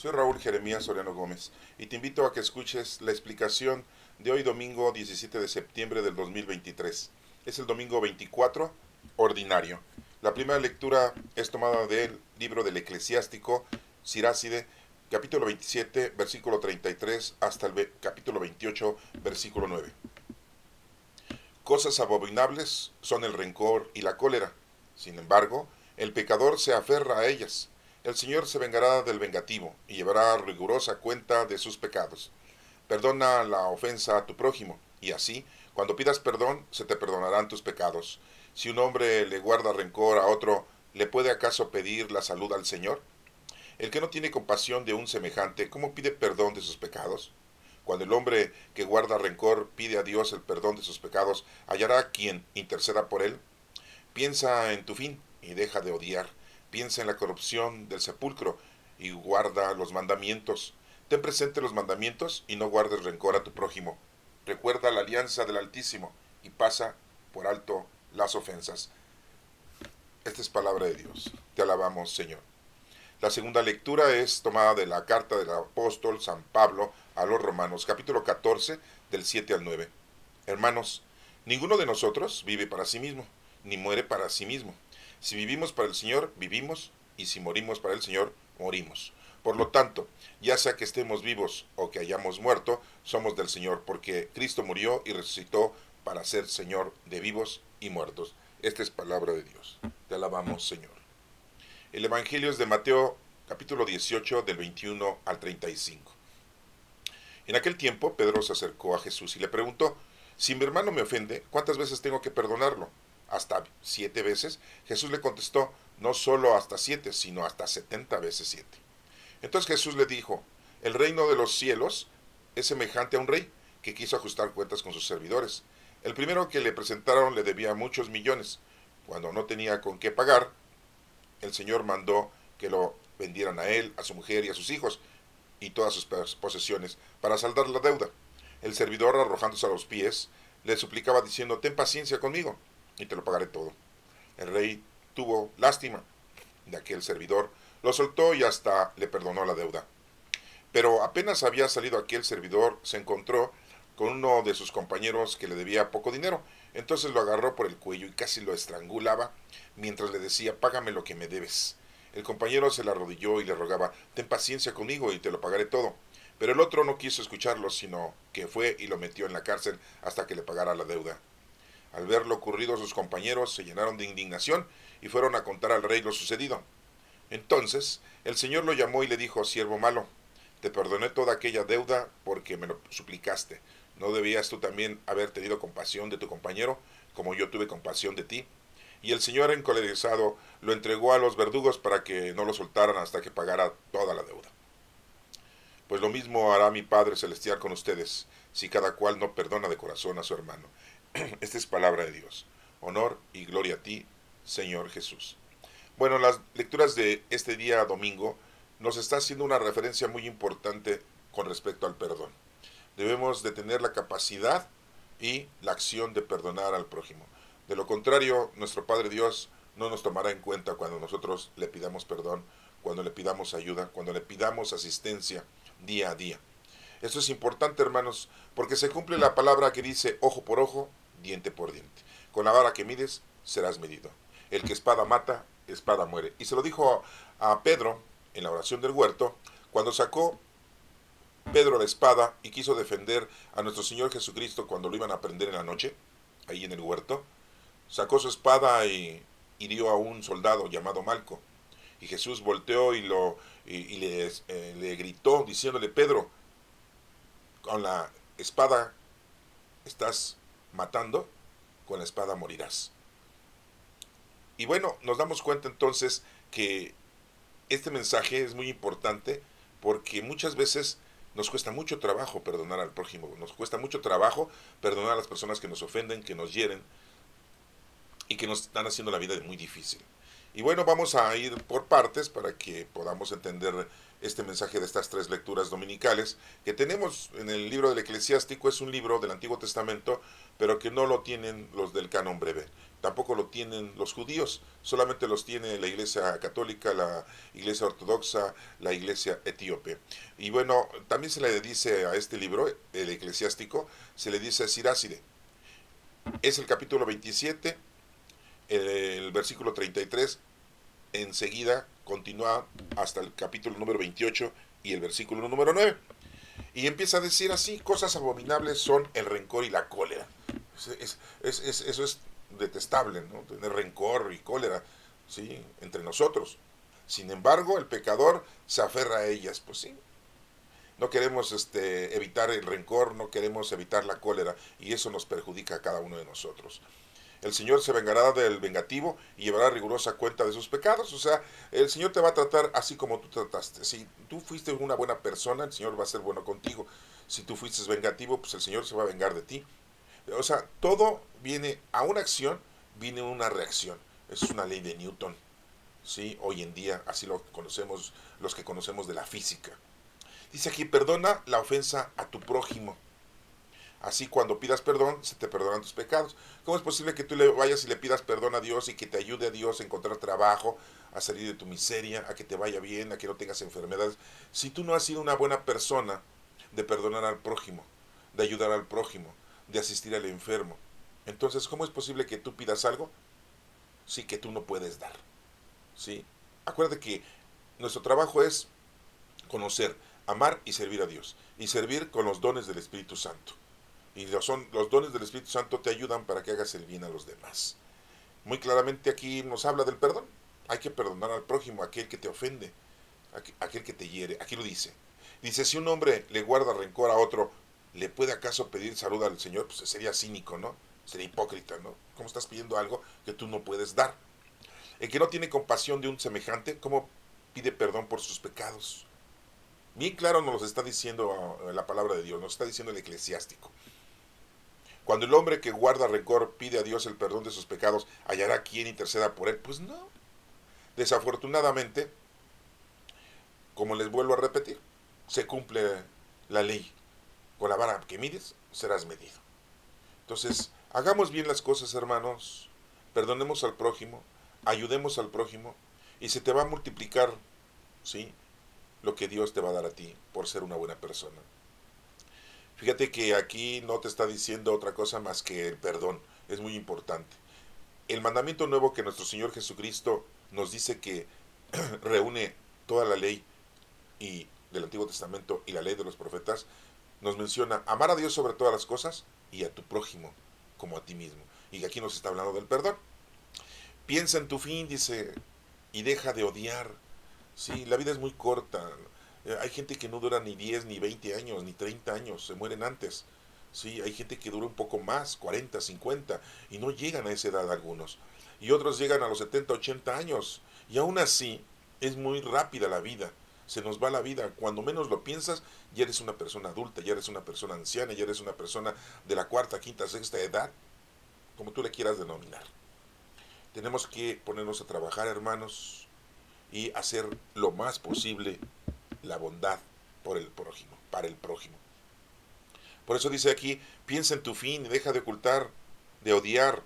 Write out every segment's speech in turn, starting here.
Soy Raúl Jeremías Soriano Gómez y te invito a que escuches la explicación de hoy domingo 17 de septiembre del 2023. Es el domingo 24, ordinario. La primera lectura es tomada del libro del Eclesiástico, Siráside, capítulo 27, versículo 33 hasta el capítulo 28, versículo 9. Cosas abominables son el rencor y la cólera. Sin embargo, el pecador se aferra a ellas. El Señor se vengará del vengativo y llevará rigurosa cuenta de sus pecados. Perdona la ofensa a tu prójimo, y así, cuando pidas perdón, se te perdonarán tus pecados. Si un hombre le guarda rencor a otro, ¿le puede acaso pedir la salud al Señor? El que no tiene compasión de un semejante, ¿cómo pide perdón de sus pecados? Cuando el hombre que guarda rencor pide a Dios el perdón de sus pecados, ¿hallará quien interceda por él? Piensa en tu fin y deja de odiar. Piensa en la corrupción del sepulcro y guarda los mandamientos. Ten presente los mandamientos y no guardes rencor a tu prójimo. Recuerda la alianza del Altísimo y pasa por alto las ofensas. Esta es palabra de Dios. Te alabamos, Señor. La segunda lectura es tomada de la carta del apóstol San Pablo a los Romanos, capítulo 14, del 7 al 9. Hermanos, ninguno de nosotros vive para sí mismo, ni muere para sí mismo. Si vivimos para el Señor, vivimos, y si morimos para el Señor, morimos. Por lo tanto, ya sea que estemos vivos o que hayamos muerto, somos del Señor, porque Cristo murió y resucitó para ser Señor de vivos y muertos. Esta es palabra de Dios. Te alabamos, Señor. El Evangelio es de Mateo, capítulo 18, del 21 al 35. En aquel tiempo, Pedro se acercó a Jesús y le preguntó: si mi hermano me ofende, ¿cuántas veces tengo que perdonarlo? ¿Hasta 7 veces? Jesús le contestó: no solo hasta 7, sino hasta 70 veces 7. Entonces Jesús le dijo: el reino de los cielos es semejante a un rey que quiso ajustar cuentas con sus servidores. El primero que le presentaron le debía muchos millones. Cuando no tenía con qué pagar, el Señor mandó que lo vendieran a él, a su mujer y a sus hijos y todas sus posesiones para saldar la deuda. El servidor, arrojándose a los pies, le suplicaba diciendo: ten paciencia conmigo y te lo pagaré todo. El rey tuvo lástima de aquel servidor, lo soltó y hasta le perdonó la deuda. Pero apenas había salido aquel servidor, se encontró con uno de sus compañeros que le debía poco dinero. Entonces lo agarró por el cuello y casi lo estrangulaba mientras le decía: págame lo que me debes. El compañero se le arrodilló y le rogaba: ten paciencia conmigo y te lo pagaré todo. Pero el otro no quiso escucharlo, sino que fue y lo metió en la cárcel hasta que le pagara la deuda. Al ver lo ocurrido, sus compañeros se llenaron de indignación y fueron a contar al rey lo sucedido. Entonces el Señor lo llamó y le dijo: siervo malo, te perdoné toda aquella deuda porque me lo suplicaste. ¿No debías tú también haber tenido compasión de tu compañero, como yo tuve compasión de ti? Y el Señor, encolerizado, lo entregó a los verdugos para que no lo soltaran hasta que pagara toda la deuda. Pues lo mismo hará mi Padre Celestial con ustedes, si cada cual no perdona de corazón a su hermano. Esta es palabra de Dios. Honor y gloria a ti, Señor Jesús. Bueno, las lecturas de este día domingo nos está haciendo una referencia muy importante con respecto al perdón. Debemos de tener la capacidad y la acción de perdonar al prójimo. De lo contrario, nuestro Padre Dios no nos tomará en cuenta cuando nosotros le pidamos perdón, cuando le pidamos ayuda, cuando le pidamos asistencia día a día. Esto es importante, hermanos, porque se cumple la palabra que dice: ojo por ojo, diente por diente. Con la vara que mides, serás medido. El que espada mata, espada muere. Y se lo dijo a Pedro en la oración del huerto, cuando sacó Pedro la espada y quiso defender a nuestro Señor Jesucristo cuando lo iban a prender en la noche, ahí en el huerto. Sacó su espada y hirió a un soldado llamado Malco. Y Jesús volteó y le gritó diciéndole: Pedro, con la espada estás matando, con la espada morirás. Y bueno, nos damos cuenta entonces que este mensaje es muy importante porque muchas veces nos cuesta mucho trabajo perdonar al prójimo, nos cuesta mucho trabajo perdonar a las personas que nos ofenden, que nos hieren y que nos están haciendo la vida muy difícil. Y bueno, vamos a ir por partes para que podamos entender este mensaje de estas 3 lecturas dominicales que tenemos en el libro del Eclesiástico. Es un libro del Antiguo Testamento, pero que no lo tienen los del canon breve. tampoco lo tienen los judíos, solamente los tiene la Iglesia Católica, la Iglesia Ortodoxa, la Iglesia Etíope. Y bueno, también se le dice a este libro, el eclesiástico, se le dice Siráside. Es el capítulo 27, el versículo 33, enseguida continúa hasta el capítulo número 28 y el versículo número 9. Y empieza a decir así: cosas abominables son el rencor y la cólera. Eso es detestable, ¿no? Tener rencor y cólera, ¿sí? Entre nosotros. Sin embargo, el pecador se aferra a ellas, pues sí. No queremos evitar el rencor, no queremos evitar la cólera, y eso nos perjudica a cada uno de nosotros. El Señor se vengará del vengativo y llevará rigurosa cuenta de sus pecados. O sea, el Señor te va a tratar así como tú trataste. Si tú fuiste una buena persona, el Señor va a ser bueno contigo. Si tú fuiste vengativo, pues el Señor se va a vengar de ti. O sea, todo viene a una acción, viene una reacción. Eso es una ley de Newton. ¿Sí? Hoy en día, así lo conocemos los que conocemos de la física. Dice aquí: perdona la ofensa a tu prójimo. Así, cuando pidas perdón, se te perdonan tus pecados. ¿Cómo es posible que tú le vayas y le pidas perdón a Dios y que te ayude a Dios a encontrar trabajo, a salir de tu miseria, a que te vaya bien, a que no tengas enfermedades, si tú no has sido una buena persona de perdonar al prójimo, de ayudar al prójimo, de asistir al enfermo? Entonces, ¿cómo es posible que tú pidas algo, sí, que tú no puedes dar? ¿Sí? Acuérdate que nuestro trabajo es conocer, amar y servir a Dios, y servir con los dones del Espíritu Santo. Y los dones del Espíritu Santo te ayudan para que hagas el bien a los demás. Muy claramente aquí nos habla del perdón. Hay que perdonar al prójimo, aquel que te ofende, aquel que te hiere. Aquí lo dice. Dice: si un hombre le guarda rencor a otro, ¿le puede acaso pedir salud al Señor? Pues sería cínico, ¿no? Sería hipócrita, ¿no? ¿Cómo estás pidiendo algo que tú no puedes dar? El que no tiene compasión de un semejante, ¿cómo pide perdón por sus pecados? Bien claro nos lo está diciendo la palabra de Dios, nos está diciendo el eclesiástico. Cuando el hombre que guarda rencor pide a Dios el perdón de sus pecados, ¿hallará quien interceda por él? Pues no. Desafortunadamente, como les vuelvo a repetir, se cumple la ley. Con la vara que mides, serás medido. Entonces, hagamos bien las cosas, hermanos. Perdonemos al prójimo, ayudemos al prójimo, y se te va a multiplicar, ¿sí?, lo que Dios te va a dar a ti por ser una buena persona. Fíjate que aquí no te está diciendo otra cosa más que el perdón. Es muy importante. El mandamiento nuevo que nuestro Señor Jesucristo nos dice que reúne toda la ley y del Antiguo Testamento y la ley de los profetas, nos menciona amar a Dios sobre todas las cosas y a tu prójimo como a ti mismo. Y aquí nos está hablando del perdón. Piensa en tu fin, dice, y deja de odiar. Sí, la vida es muy corta. Hay gente que no dura ni 10, ni 20 años, ni 30 años, se mueren antes. Sí, hay gente que dura un poco más, 40, 50, y no llegan a esa edad algunos. Y otros llegan a los 70, 80 años. Y aún así, es muy rápida la vida. Se nos va la vida. Cuando menos lo piensas, ya eres una persona adulta, ya eres una persona anciana, ya eres una persona de la cuarta, quinta, sexta edad, como tú le quieras denominar. Tenemos que ponernos a trabajar, hermanos, y hacer lo más posible la bondad por el prójimo, para el prójimo. Por eso dice aquí: piensa en tu fin y deja de ocultar, de odiar.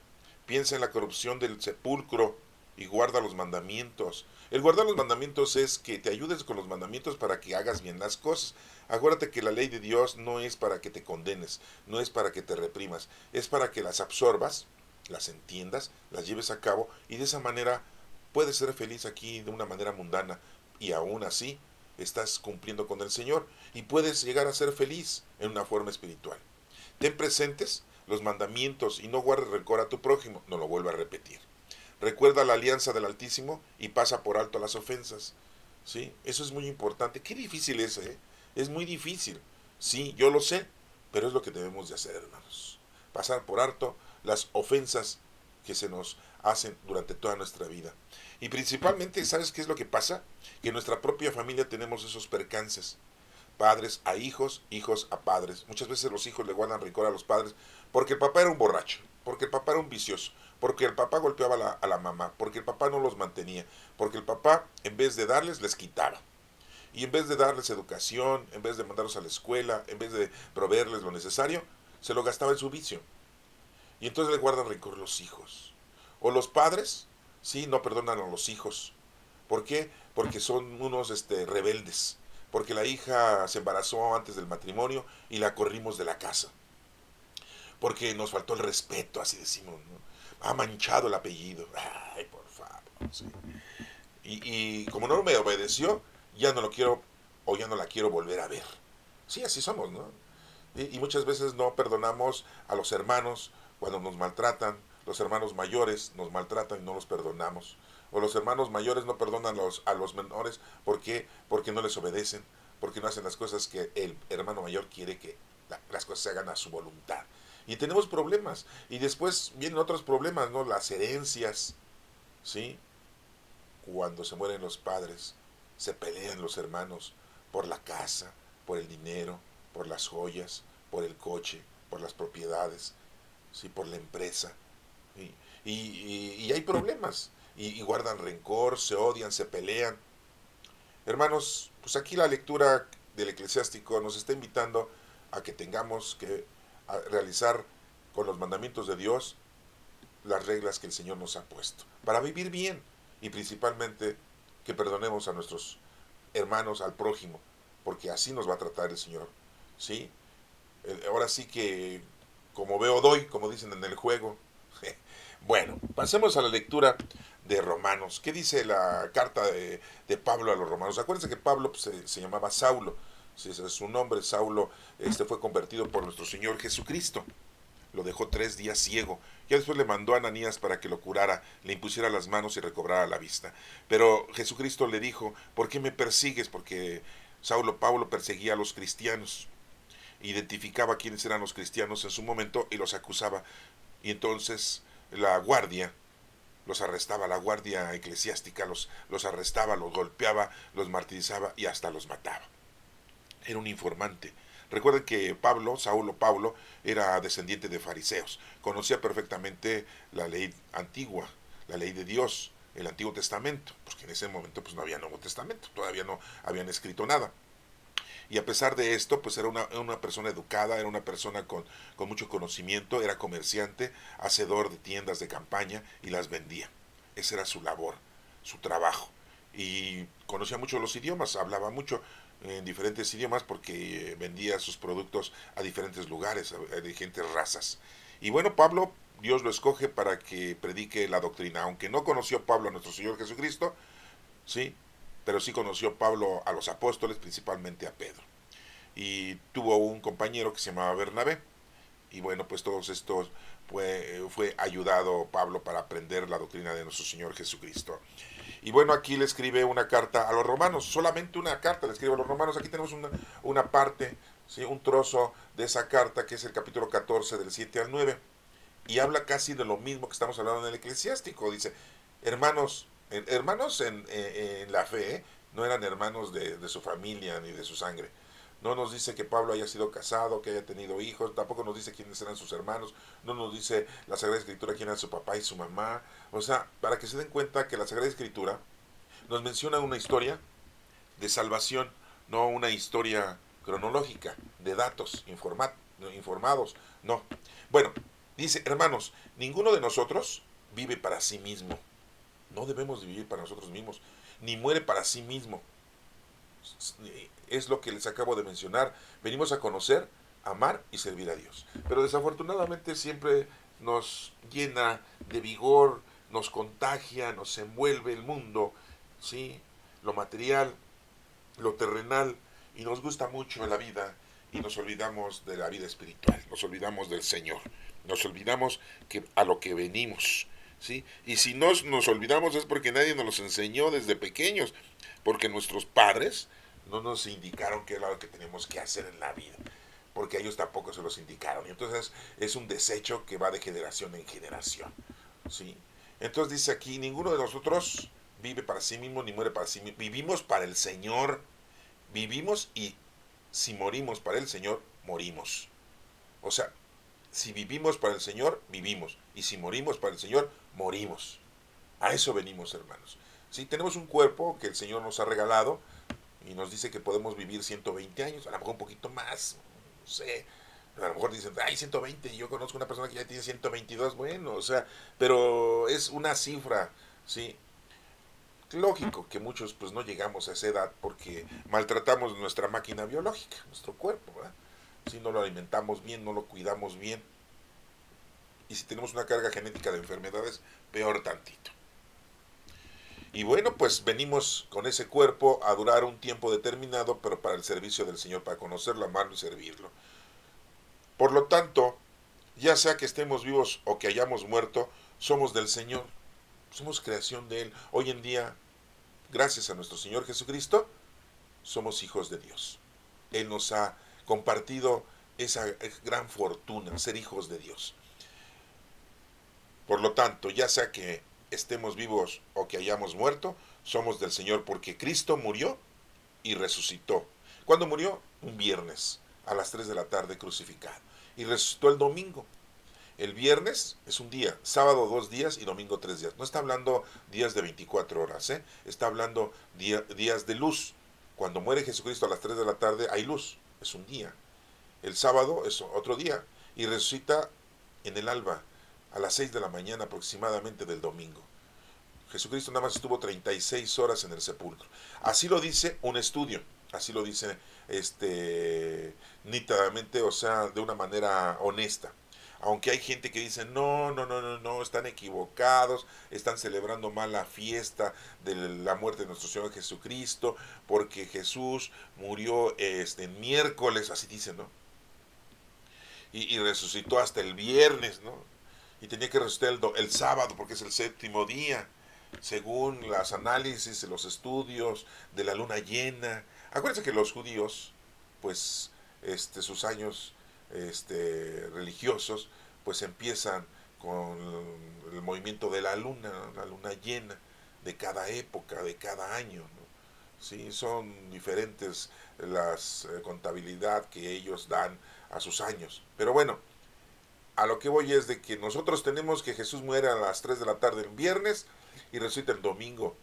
Piensa en la corrupción del sepulcro y guarda los mandamientos. El guardar los mandamientos es que te ayudes con los mandamientos para que hagas bien las cosas. Acuérdate que la ley de Dios no es para que te condenes, no es para que te reprimas, es para que las absorbas, las entiendas, las lleves a cabo, y de esa manera puedes ser feliz aquí de una manera mundana, y aún así estás cumpliendo con el Señor y puedes llegar a ser feliz en una forma espiritual. Ten presentes los mandamientos y no guardes rencor a tu prójimo. No lo vuelvo a repetir. Recuerda la alianza del Altísimo y pasa por alto las ofensas. ¿Sí? Eso es muy importante. Qué difícil es, ¿eh? Es muy difícil. Sí, yo lo sé, pero es lo que debemos de hacer, hermanos. Pasar por alto las ofensas que se nos hacen durante toda nuestra vida. Y principalmente, ¿sabes qué es lo que pasa? Que en nuestra propia familia tenemos esos percances. Padres a hijos, hijos a padres. Muchas veces los hijos le guardan rencor a los padres porque el papá era un borracho, porque el papá era un vicioso, porque el papá golpeaba a la mamá, porque el papá no los mantenía, porque el papá, en vez de darles, les quitaba. Y en vez de darles educación, en vez de mandarlos a la escuela, en vez de proveerles lo necesario, se lo gastaba en su vicio. Y entonces le guardan rencor los hijos. O los padres, sí, no perdonan a los hijos. ¿Por qué? Porque son unos rebeldes. Porque la hija se embarazó antes del matrimonio y la corrimos de la casa. Porque nos faltó el respeto, así decimos, ¿no? Ha manchado el apellido. Ay, por favor. Sí. Y como no me obedeció, ya no lo quiero o ya no la quiero volver a ver. Sí, así somos, ¿no? Y muchas veces no perdonamos a los hermanos cuando nos maltratan, los hermanos mayores nos maltratan y no los perdonamos. O los hermanos mayores no perdonan a los menores. ¿Por qué? Porque no les obedecen, porque no hacen las cosas que el hermano mayor quiere que las cosas se hagan a su voluntad. Y tenemos problemas. Y después vienen otros problemas, ¿no? Las herencias, ¿sí? Cuando se mueren los padres, se pelean los hermanos por la casa, por el dinero, por las joyas, por el coche, por las propiedades, ¿sí? Por la empresa. ¿Sí? Y hay problemas. Y guardan rencor, se odian, se pelean. Hermanos, pues aquí la lectura del eclesiástico nos está invitando a que tengamos que realizar con los mandamientos de Dios las reglas que el Señor nos ha puesto para vivir bien y principalmente que perdonemos a nuestros hermanos, al prójimo, porque así nos va a tratar el Señor. ¿Sí? Ahora sí que como veo doy, como dicen en el juego. Bueno, pasemos a la lectura de Romanos. ¿Qué dice la carta de Pablo a los romanos? Acuérdense que Pablo pues, se llamaba Saulo. Si ese es su nombre, Saulo fue convertido por nuestro Señor Jesucristo. Lo dejó 3 días ciego. Ya después le mandó a Ananías para que lo curara, le impusiera las manos y recobrara la vista. Pero Jesucristo le dijo, ¿por qué me persigues? Porque Pablo perseguía a los cristianos, identificaba quiénes eran los cristianos en su momento y los acusaba. Y entonces la guardia los arrestaba, la guardia eclesiástica los arrestaba, los golpeaba, los martirizaba y hasta los mataba. Era un informante. Recuerden que Saulo Paulo, era descendiente de fariseos, conocía perfectamente la ley antigua, la ley de Dios, el Antiguo Testamento, porque en ese momento pues no había Nuevo Testamento, todavía no habían escrito nada. Y a pesar de esto, pues era una persona educada, era una persona con mucho conocimiento, era comerciante, hacedor de tiendas de campaña y las vendía. Esa era su labor, su trabajo. Y conocía mucho los idiomas, hablaba mucho en diferentes idiomas porque vendía sus productos a diferentes lugares, a diferentes razas. Y bueno, Pablo, Dios lo escoge para que predique la doctrina. Aunque no conoció Pablo a nuestro Señor Jesucristo, ¿sí? Pero sí conoció Pablo a los apóstoles, principalmente a Pedro. Y tuvo un compañero que se llamaba Bernabé. Y bueno, pues todos estos fue ayudado Pablo para aprender la doctrina de nuestro Señor Jesucristo. Y bueno, aquí le escribe una carta a los romanos, solamente una carta le escribe a los romanos. Aquí tenemos una parte, ¿sí? Un trozo de esa carta que es el capítulo 14 del 7 al 9. Y habla casi de lo mismo que estamos hablando en el eclesiástico. Dice, hermanos en la fe, no eran hermanos de su familia ni de su sangre. No nos dice que Pablo haya sido casado, que haya tenido hijos, tampoco nos dice quiénes eran sus hermanos, no nos dice la Sagrada Escritura quién era su papá y su mamá. O sea, para que se den cuenta que la Sagrada Escritura nos menciona una historia de salvación, no una historia cronológica de datos informados, no. Bueno, dice, hermanos, ninguno de nosotros vive para sí mismo. No debemos vivir para nosotros mismos, ni muere para sí mismo. Es lo que les acabo de mencionar. Venimos a conocer, amar y servir a Dios. Pero desafortunadamente siempre nos llena de vigor, nos contagia, nos envuelve el mundo, ¿sí? Lo material, lo terrenal, y nos gusta mucho la vida y nos olvidamos de la vida espiritual, nos olvidamos del Señor, nos olvidamos que a lo que venimos, ¿sí? Y si nos olvidamos es porque nadie nos los enseñó desde pequeños, porque nuestros padres no nos indicaron qué era lo que tenemos que hacer en la vida, porque ellos tampoco se los indicaron, y entonces es un desecho que va de generación en generación, ¿sí? Entonces dice aquí, ninguno de nosotros vive para sí mismo ni muere para sí mismo, vivimos para el Señor. Vivimos y si morimos para el Señor, morimos. O sea, si vivimos para el Señor, vivimos. Y si morimos para el Señor, morimos. A eso venimos, hermanos. Si tenemos un cuerpo que el Señor nos ha regalado y nos dice que podemos vivir 120 años, a lo mejor un poquito más, no sé, A lo mejor dicen, ay, 120, yo conozco una persona que ya tiene 122, bueno, o sea, pero es una cifra, ¿sí? Lógico que muchos pues no llegamos a esa edad porque maltratamos nuestra máquina biológica, nuestro cuerpo, ¿verdad? Si no lo alimentamos bien, no lo cuidamos bien, y si tenemos una carga genética de enfermedades, peor tantito. Y bueno, pues venimos con ese cuerpo a durar un tiempo determinado, pero para el servicio del Señor, para conocerlo, amarlo y servirlo. Por lo tanto, ya sea que estemos vivos o que hayamos muerto, somos del Señor, somos creación de Él. Hoy en día, gracias a nuestro Señor Jesucristo, somos hijos de Dios. Él nos ha compartido esa gran fortuna, ser hijos de Dios. Por lo tanto, ya sea que estemos vivos o que hayamos muerto, somos del Señor porque Cristo murió y resucitó. ¿Cuándo murió? Un viernes, a las 3 de la tarde crucificado. Y resucitó el domingo. El viernes es un día, sábado 2 días y domingo 3 días. No está hablando días de 24 horas, ¿eh? Está hablando días de luz. Cuando muere Jesucristo a las 3 de la tarde hay luz, es un día. El sábado es otro día y resucita en el alba, a las 6 de la mañana aproximadamente del domingo. Jesucristo nada más estuvo 36 horas en el sepulcro. Así lo dice un estudio, así lo dice nítidamente, o sea, de una manera honesta. Aunque hay gente que dice, no, no, no, no, no, están equivocados, están celebrando mal la fiesta de la muerte de nuestro Señor Jesucristo, porque Jesús murió en miércoles, así dicen, ¿no? Y resucitó hasta el viernes, ¿no? Y tenía que resucitar el sábado porque es el séptimo día, según los análisis, los estudios de la luna llena. Acuérdense que los judíos, pues, sus años religiosos, pues empiezan con el movimiento de la luna, ¿no? La luna llena de cada época, de cada año, ¿no? Sí, son diferentes las contabilidad que ellos dan a sus años. Pero bueno, a lo que voy es de que nosotros tenemos que Jesús muere a las 3 de la tarde el viernes y resucita el domingo.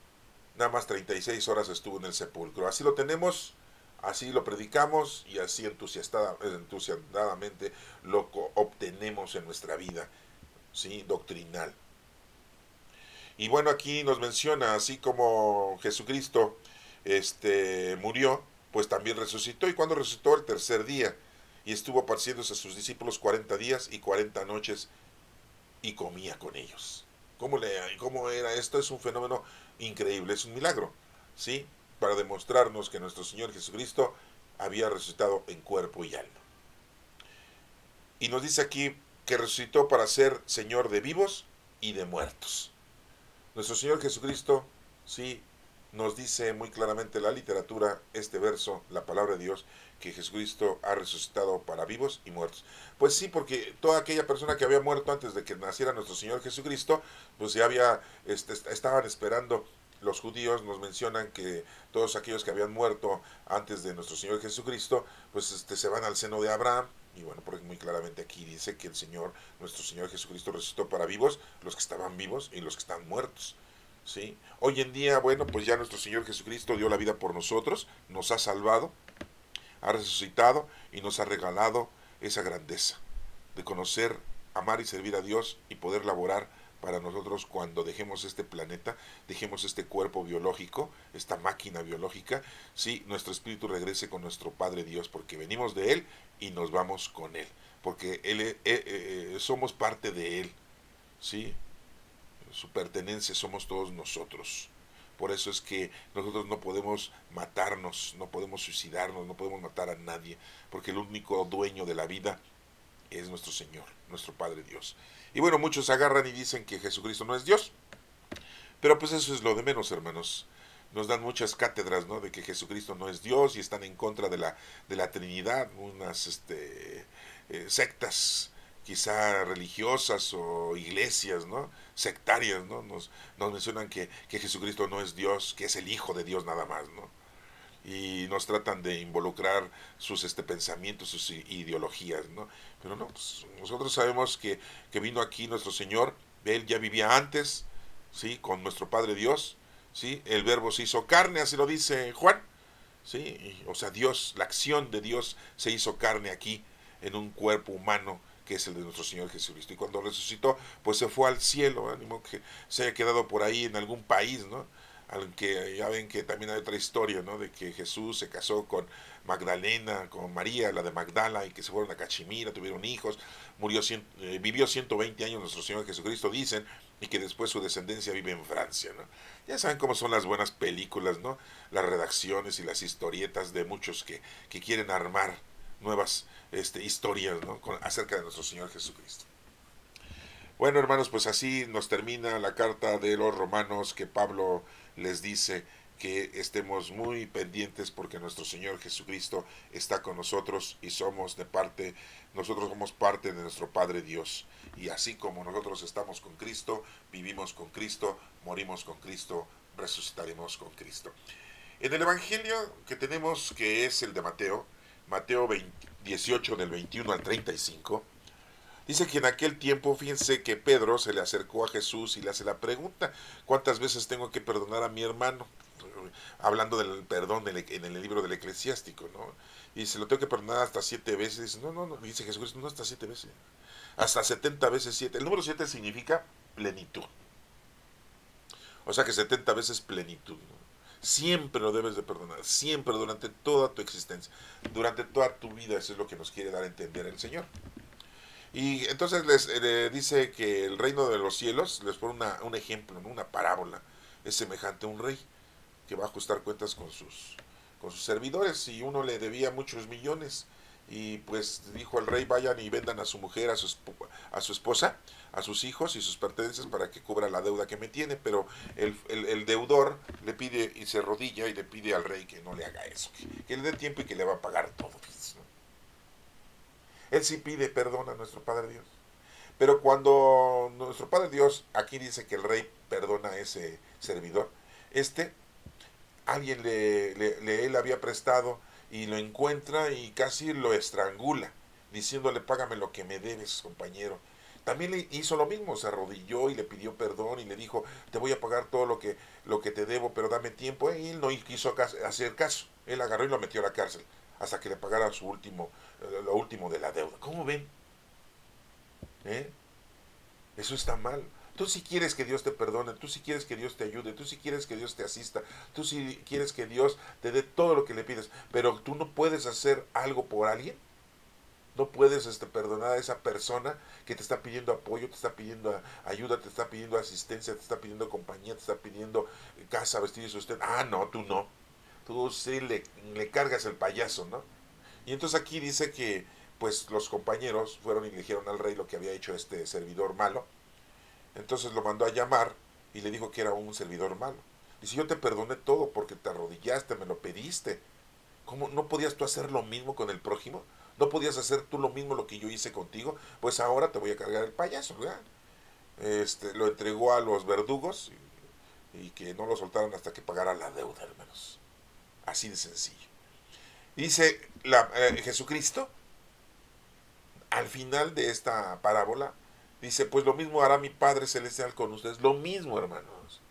Nada más 36 horas estuvo en el sepulcro. Así lo tenemos, así lo predicamos y así entusiasmadamente lo obtenemos en nuestra vida, ¿sí? Doctrinal. Y bueno, aquí nos menciona, así como Jesucristo murió, pues también resucitó. ¿Y cuando resucitó? El tercer día. Y estuvo apareciéndose a sus discípulos 40 días y 40 noches y comía con ellos. ¿Cómo era esto? Es un fenómeno increíble, es un milagro, ¿sí? Para demostrarnos que nuestro Señor Jesucristo había resucitado en cuerpo y alma. Y nos dice aquí que resucitó para ser Señor de vivos y de muertos. Nuestro Señor Jesucristo, sí, nos dice muy claramente la literatura, este verso, la palabra de Dios, que Jesucristo ha resucitado para vivos y muertos. Pues sí, porque toda aquella persona que había muerto antes de que naciera nuestro Señor Jesucristo, pues ya estaban esperando. Los judíos nos mencionan que todos aquellos que habían muerto antes de nuestro Señor Jesucristo, pues se van al seno de Abraham. Y bueno, porque muy claramente aquí dice que el Señor, nuestro Señor Jesucristo resucitó para vivos, los que estaban vivos y los que están muertos. ¿Sí? Hoy en día, bueno, pues ya nuestro Señor Jesucristo dio la vida por nosotros, nos ha salvado, ha resucitado y nos ha regalado esa grandeza de conocer, amar y servir a Dios y poder laborar para nosotros cuando dejemos este planeta, dejemos este cuerpo biológico, esta máquina biológica, sí, nuestro espíritu regrese con nuestro Padre Dios, porque venimos de Él y nos vamos con Él, porque somos parte de Él, sí, su pertenencia somos todos nosotros. Por eso es que nosotros no podemos matarnos, no podemos suicidarnos, no podemos matar a nadie, porque el único dueño de la vida es nuestro Señor, nuestro Padre Dios. Y bueno, muchos agarran y dicen que Jesucristo no es Dios, pero pues eso es lo de menos, hermanos. Nos dan muchas cátedras, ¿no? De que Jesucristo no es Dios y están en contra de la Trinidad, unas sectas quizá religiosas o iglesias, ¿no? Sectarias, ¿no? Nos mencionan que Jesucristo no es Dios, que es el Hijo de Dios nada más, ¿no? Y nos tratan de involucrar sus pensamientos, sus ideologías, ¿no? Pero no, pues, nosotros sabemos que vino aquí nuestro Señor, Él ya vivía antes, ¿sí? Con nuestro Padre Dios, ¿sí? El Verbo se hizo carne, así lo dice Juan, ¿sí? O sea, Dios, la acción de Dios se hizo carne aquí en un cuerpo humano que es el de nuestro Señor Jesucristo. Y cuando resucitó, pues se fue al cielo, ánimo que se haya quedado por ahí en algún país, ¿no? Aunque ya ven que también hay otra historia, ¿no? De que Jesús se casó con Magdalena, con María, la de Magdala, y que se fueron a Cachemira, tuvieron hijos, vivió 120 años nuestro Señor Jesucristo, dicen, y que después su descendencia vive en Francia, ¿no? Ya saben cómo son las buenas películas, ¿no? Las redacciones y las historietas de muchos que quieren armar nuevas historias, ¿no? Acerca de nuestro Señor Jesucristo. Bueno, hermanos, pues así nos termina la carta de los romanos, que Pablo les dice que estemos muy pendientes porque nuestro Señor Jesucristo está con nosotros y nosotros somos parte de nuestro Padre Dios. Y así como nosotros estamos con Cristo, vivimos con Cristo, morimos con Cristo, resucitaremos con Cristo. En el Evangelio que tenemos, que es el de Mateo, Mateo 18 del 21 al 35, dice que en aquel tiempo, fíjense que Pedro se le acercó a Jesús y le hace la pregunta: ¿cuántas veces tengo que perdonar a mi hermano? Hablando del perdón en el libro del Eclesiástico, ¿no? Y dice, lo tengo que perdonar hasta 7 veces. Dice, no, no, no. Dice Jesús, no hasta 7 veces. Hasta 70 veces 7. El número 7 significa plenitud. O sea que 70 veces plenitud, ¿no? Siempre lo debes de perdonar, siempre, durante toda tu existencia, durante toda tu vida. Eso es lo que nos quiere dar a entender el Señor. Y entonces les dice que el reino de los cielos, les pone un ejemplo, ¿no? Una parábola, es semejante a un rey que va a ajustar cuentas con sus servidores, y uno le debía muchos millones, y pues dijo el rey: vayan y vendan a su mujer, a su esposa, a sus hijos y sus pertenencias para que cubra la deuda que me tiene. Pero el deudor le pide y se arrodilla y le pide al rey que no le haga eso, que le dé tiempo y que le va a pagar todo, ¿no? Él sí pide perdón a nuestro Padre Dios. Pero cuando nuestro Padre Dios, aquí dice que el rey perdona a ese servidor, este, alguien él había prestado, y lo encuentra y casi lo estrangula, diciéndole: págame lo que me debes, compañero. También le hizo lo mismo, se arrodilló y le pidió perdón y le dijo: te voy a pagar todo lo que te debo, pero dame tiempo. Y él no quiso hacer caso, él agarró y lo metió a la cárcel hasta que le pagara lo último de la deuda. ¿Cómo ven? ¿Eh? Eso está mal. Tú sí quieres que Dios te perdone, tú sí quieres que Dios te ayude, tú sí quieres que Dios te asista, tú sí quieres que Dios te dé todo lo que le pides, pero tú no puedes hacer algo por alguien. No puedes perdonar a esa persona que te está pidiendo apoyo, te está pidiendo ayuda, te está pidiendo asistencia, te está pidiendo compañía, te está pidiendo casa, vestido y sustento. Ah, no, tú no. Tú sí le cargas el payaso, ¿no? Y entonces aquí dice que pues los compañeros fueron y le dijeron al rey lo que había hecho este servidor malo. Entonces lo mandó a llamar y le dijo que era un servidor malo. Dice: yo te perdoné todo porque te arrodillaste, me lo pediste. ¿Cómo no podías tú hacer lo mismo con el prójimo? ¿No podías hacer tú lo mismo lo que yo hice contigo? Pues ahora te voy a cargar el payaso, ¿verdad? Lo entregó a los verdugos, y que no lo soltaron hasta que pagara la deuda, hermanos. Así de sencillo. Dice Jesucristo, al final de esta parábola, dice: pues lo mismo hará mi Padre Celestial con ustedes. Lo mismo, hermanos,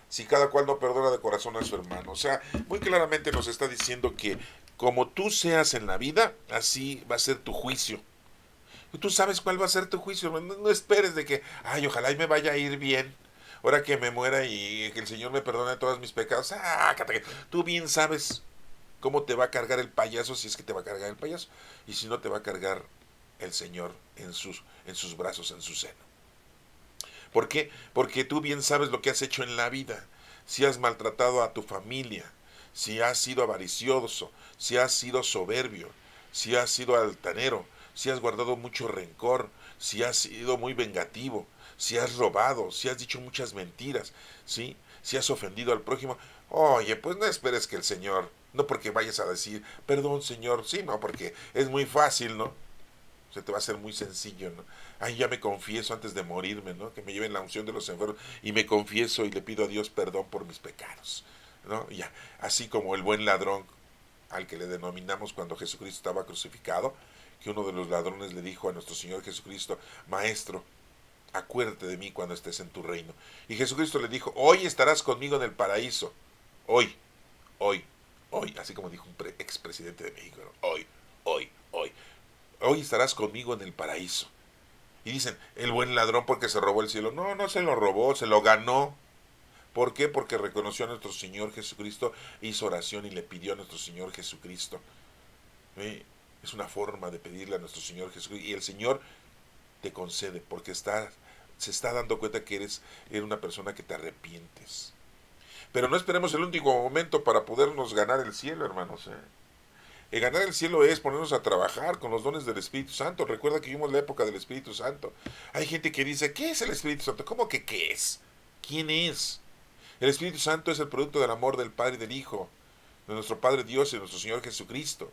si cada cual no perdona de corazón a su hermano. O sea, muy claramente nos está diciendo que como tú seas en la vida, así va a ser tu juicio. Y tú sabes cuál va a ser tu juicio, hermano. No esperes de que, ay, ojalá y me vaya a ir bien, ahora que me muera y que el Señor me perdone todos mis pecados. Tú bien sabes cómo te va a cargar el payaso, si es que te va a cargar el payaso, y si no, te va a cargar el Señor en sus brazos, en su seno. ¿Por qué? Porque tú bien sabes lo que has hecho en la vida. Si has maltratado a tu familia, si has sido avaricioso, si has sido soberbio, si has sido altanero, si has guardado mucho rencor, si has sido muy vengativo, si has robado, si has dicho muchas mentiras, ¿sí? Si has ofendido al prójimo. Oye, pues no esperes que el Señor, no porque vayas a decir: perdón, Señor, sí, no, porque es muy fácil, ¿no? Se te va a hacer muy sencillo, ¿no? Ay, ya me confieso antes de morirme, ¿no? Que me lleven la unción de los enfermos y me confieso y le pido a Dios perdón por mis pecados, ¿no? Ya, así como el buen ladrón al que le denominamos cuando Jesucristo estaba crucificado, que uno de los ladrones le dijo a nuestro Señor Jesucristo: Maestro, acuérdate de mí cuando estés en tu reino. Y Jesucristo le dijo: hoy estarás conmigo en el paraíso. Hoy, hoy, hoy, así como dijo un expresidente de México, ¿no? Hoy, hoy, hoy. hoy estarás conmigo en el paraíso. Y dicen, el buen ladrón porque se robó el cielo. No, no se lo robó, se lo ganó. ¿Por qué? Porque reconoció a nuestro Señor Jesucristo, hizo oración y le pidió a nuestro Señor Jesucristo. ¿Sí? Es una forma de pedirle a nuestro Señor Jesucristo. Y el Señor te concede porque se está dando cuenta que eres una persona que te arrepientes. Pero no esperemos el último momento para podernos ganar el cielo, hermanos. Ganar el cielo es ponernos a trabajar con los dones del Espíritu Santo. Recuerda que vivimos la época del Espíritu Santo. Hay gente que dice, ¿qué es el Espíritu Santo? ¿Cómo que qué es? ¿Quién es? El Espíritu Santo es el producto del amor del Padre y del Hijo, de nuestro Padre Dios y de nuestro Señor Jesucristo.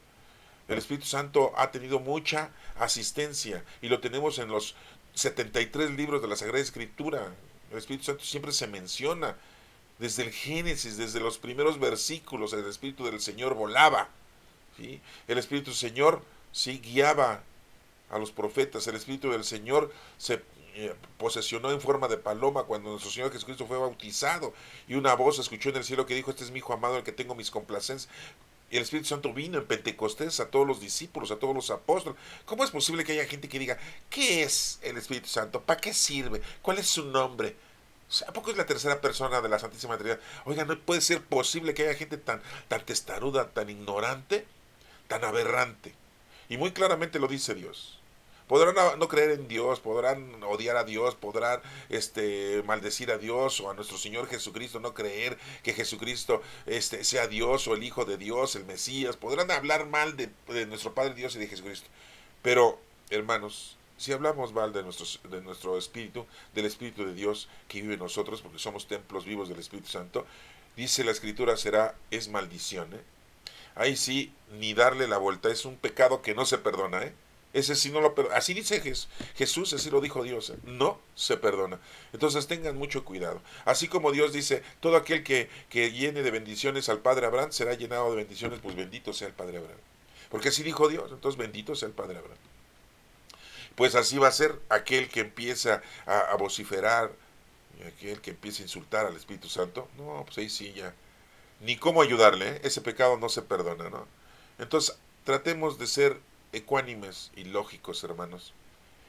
El Espíritu Santo ha tenido mucha asistencia y lo tenemos en los 73 libros de la Sagrada Escritura. El Espíritu Santo siempre se menciona. Desde el Génesis, desde los primeros versículos, el Espíritu del Señor volaba. ¿Sí? El Espíritu del Señor sí guiaba a los profetas. El Espíritu del Señor se posesionó en forma de paloma cuando nuestro Señor Jesucristo fue bautizado. Y una voz escuchó en el cielo que dijo, este es mi Hijo amado, el que tengo mis complacencias. Y el Espíritu Santo vino en Pentecostés a todos los discípulos, a todos los apóstoles. ¿Cómo es posible que haya gente que diga, ¿qué es el Espíritu Santo? ¿Para qué sirve? ¿Cuál es su nombre? ¿A poco es la tercera persona de la Santísima Trinidad? Oiga, no puede ser posible que haya gente tan testaruda, tan ignorante, tan aberrante. Y muy claramente lo dice Dios. Podrán no creer en Dios, podrán odiar a Dios, podrán maldecir a Dios o a nuestro Señor Jesucristo, no creer que Jesucristo sea Dios o el Hijo de Dios, el Mesías, podrán hablar mal de nuestro Padre Dios y de Jesucristo. Pero, hermanos, si hablamos mal de nuestro espíritu, del Espíritu de Dios que vive en nosotros, porque somos templos vivos del Espíritu Santo, dice la Escritura es maldición. Ahí sí, ni darle la vuelta, es un pecado que no se perdona. Ese sí no lo perdona. Así dice Jesús, así lo dijo Dios, no se perdona. Entonces tengan mucho cuidado. Así como Dios dice, todo aquel que llene de bendiciones al Padre Abraham será llenado de bendiciones, pues bendito sea el Padre Abraham. Porque así dijo Dios, entonces bendito sea el Padre Abraham. Pues así va a ser aquel que empieza a vociferar, aquel que empieza a insultar al Espíritu Santo. No, pues ahí sí ya. Ni cómo ayudarle, ese pecado no se perdona, ¿no? Entonces, tratemos de ser ecuánimes y lógicos, hermanos.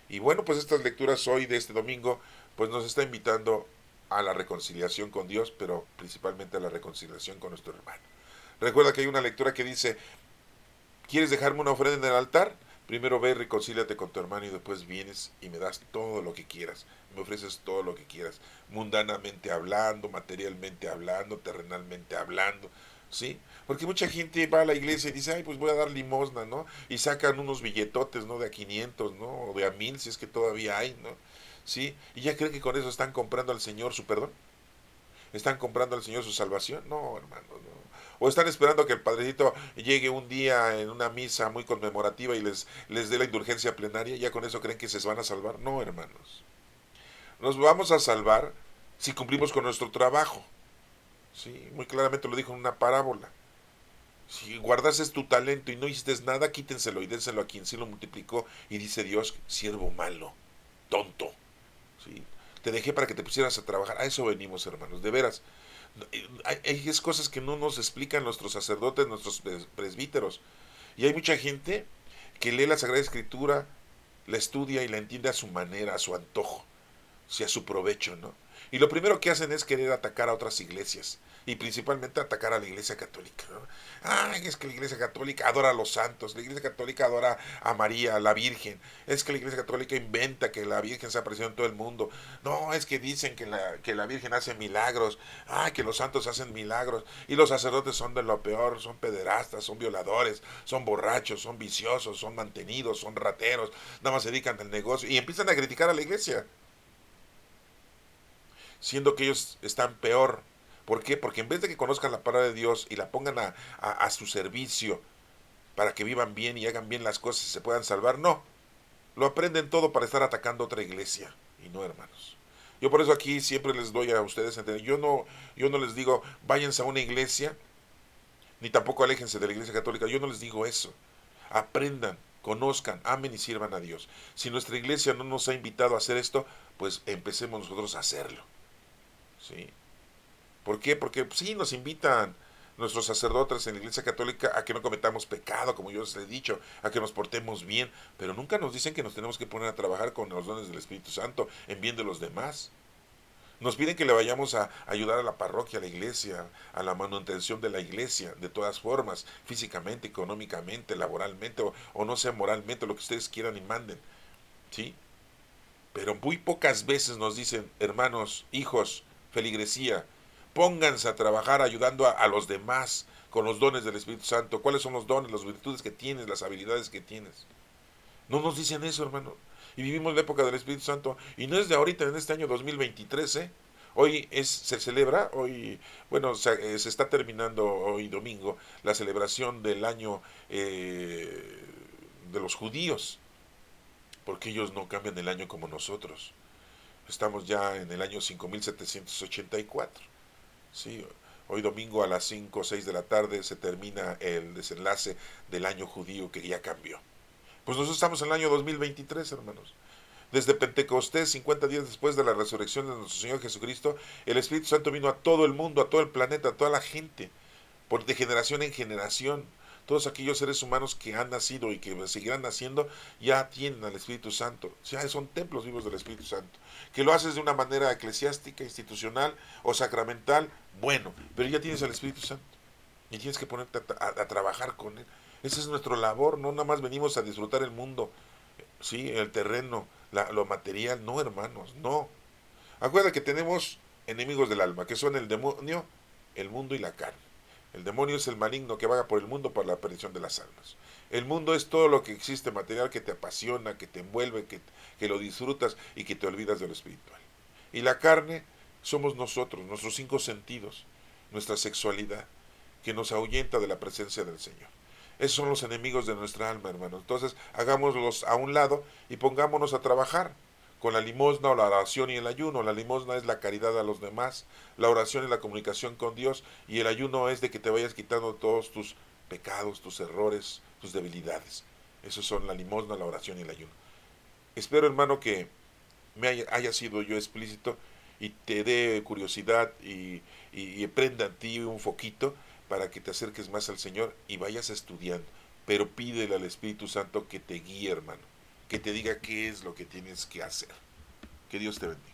Y bueno, pues estas lecturas hoy de este domingo, pues nos está invitando a la reconciliación con Dios, pero principalmente a la reconciliación con nuestro hermano. Recuerda que hay una lectura que dice, ¿quieres dejarme una ofrenda en el altar? Primero ve y reconcíliate con tu hermano y después vienes y me das todo lo que quieras. Me ofreces todo lo que quieras. Mundanamente hablando, materialmente hablando, terrenalmente hablando. ¿Sí? Porque mucha gente va a la iglesia y dice, ay, pues voy a dar limosna, ¿no? Y sacan unos billetotes, ¿no? De a 500, ¿no? O de a 1000, si es que todavía hay, ¿no? ¿Sí? Y ya creen que con eso están comprando al Señor su perdón. ¿Están comprando al Señor su salvación? No, hermanos, no. O están esperando que el Padrecito llegue un día en una misa muy conmemorativa y les dé la indulgencia plenaria. ¿Ya con eso creen que se van a salvar? No, hermanos. Nos vamos a salvar si cumplimos con nuestro trabajo. Sí, muy claramente lo dijo en una parábola. Si guardases tu talento y no hiciste nada, quítenselo y dénselo a quien sí lo multiplicó. Y dice Dios, siervo malo, tonto. ¿Sí? Te dejé para que te pusieras a trabajar. A eso venimos, hermanos, de veras. Hay cosas que no nos explican nuestros sacerdotes, nuestros presbíteros. Y hay mucha gente que lee la Sagrada Escritura, la estudia y la entiende a su manera, a su antojo, si a su provecho, ¿no? Y lo primero que hacen es querer atacar a otras iglesias, y principalmente atacar a la iglesia católica, ¿no? Ay, es que la iglesia católica adora a los santos, la iglesia católica adora a María, a la Virgen, es que la iglesia católica inventa que la Virgen se apareció en todo el mundo, no, es que dicen que la Virgen hace milagros, ay, que los santos hacen milagros, y los sacerdotes son de lo peor, son pederastas, son violadores, son borrachos, son viciosos, son mantenidos, son rateros, nada más se dedican al negocio, y empiezan a criticar a la iglesia, siendo que ellos están peor. ¿Por qué? Porque en vez de que conozcan la palabra de Dios y la pongan a su servicio para que vivan bien y hagan bien las cosas y se puedan salvar, no. Lo aprenden todo para estar atacando a otra iglesia. Y no, hermanos. Yo por eso aquí siempre les doy a ustedes a entender. Yo no les digo, váyanse a una iglesia, ni tampoco aléjense de la iglesia católica. Yo no les digo eso. Aprendan, conozcan, amen y sirvan a Dios. Si nuestra iglesia no nos ha invitado a hacer esto, pues empecemos nosotros a hacerlo. ¿Sí? ¿Por qué? Porque sí, nos invitan, nuestros sacerdotes en la Iglesia Católica a que no cometamos pecado, como yo les he dicho, a que nos portemos bien, pero nunca nos dicen que nos tenemos que poner a trabajar con los dones del Espíritu Santo en bien de los demás. Nos piden que le vayamos a ayudar a la parroquia, a la iglesia, a la manutención de la iglesia, de todas formas, físicamente, económicamente, laboralmente, o no sea moralmente, lo que ustedes quieran y manden, ¿sí? Pero muy pocas veces nos dicen, hermanos, hijos, feligresía, pónganse a trabajar ayudando a los demás con los dones del Espíritu Santo. ¿Cuáles son los dones, las virtudes que tienes, las habilidades que tienes? No nos dicen eso, hermano. Y vivimos la época del Espíritu Santo. Y no es de ahorita, en este año 2023, ¿eh? Hoy se celebra, hoy, bueno, se está terminando hoy domingo la celebración del año de los judíos, porque ellos no cambian el año como nosotros. Estamos ya en el año 5784. ¿Sí? Hoy domingo a las 5 o 6 de la tarde se termina el desenlace del año judío que ya cambió. Pues nosotros estamos en el año 2023, hermanos. Desde Pentecostés, 50 días después de la resurrección de nuestro Señor Jesucristo, el Espíritu Santo vino a todo el mundo, a todo el planeta, a toda la gente, de generación en generación. Todos aquellos seres humanos que han nacido y que seguirán naciendo ya tienen al Espíritu Santo. Ya son templos vivos del Espíritu Santo. Que lo haces de una manera eclesiástica, institucional o sacramental, bueno, pero ya tienes al Espíritu Santo. Y tienes que ponerte a trabajar con Él. Esa es nuestra labor, no nada más venimos a disfrutar el mundo, sí, el terreno, lo material, no, hermanos, no. Acuérdate que tenemos enemigos del alma, que son el demonio, el mundo y la carne. El demonio es el maligno que vaga por el mundo para la perdición de las almas. El mundo es todo lo que existe material que te apasiona, que te envuelve, que lo disfrutas y que te olvidas de lo espiritual. Y la carne somos nosotros, nuestros 5 sentidos, nuestra sexualidad, que nos ahuyenta de la presencia del Señor. Esos son los enemigos de nuestra alma, hermanos. Entonces, hagámoslos a un lado y pongámonos a trabajar con la limosna o la oración y el ayuno. La limosna es la caridad a los demás, la oración es la comunicación con Dios y el ayuno es de que te vayas quitando todos tus pecados, tus errores, tus debilidades. Esos son la limosna, la oración y el ayuno. Espero, hermano, que me haya sido yo explícito y te dé curiosidad y prenda en ti un foquito para que te acerques más al Señor y vayas estudiando. Pero pídele al Espíritu Santo que te guíe, hermano, que te diga qué es lo que tienes que hacer. Que Dios te bendiga.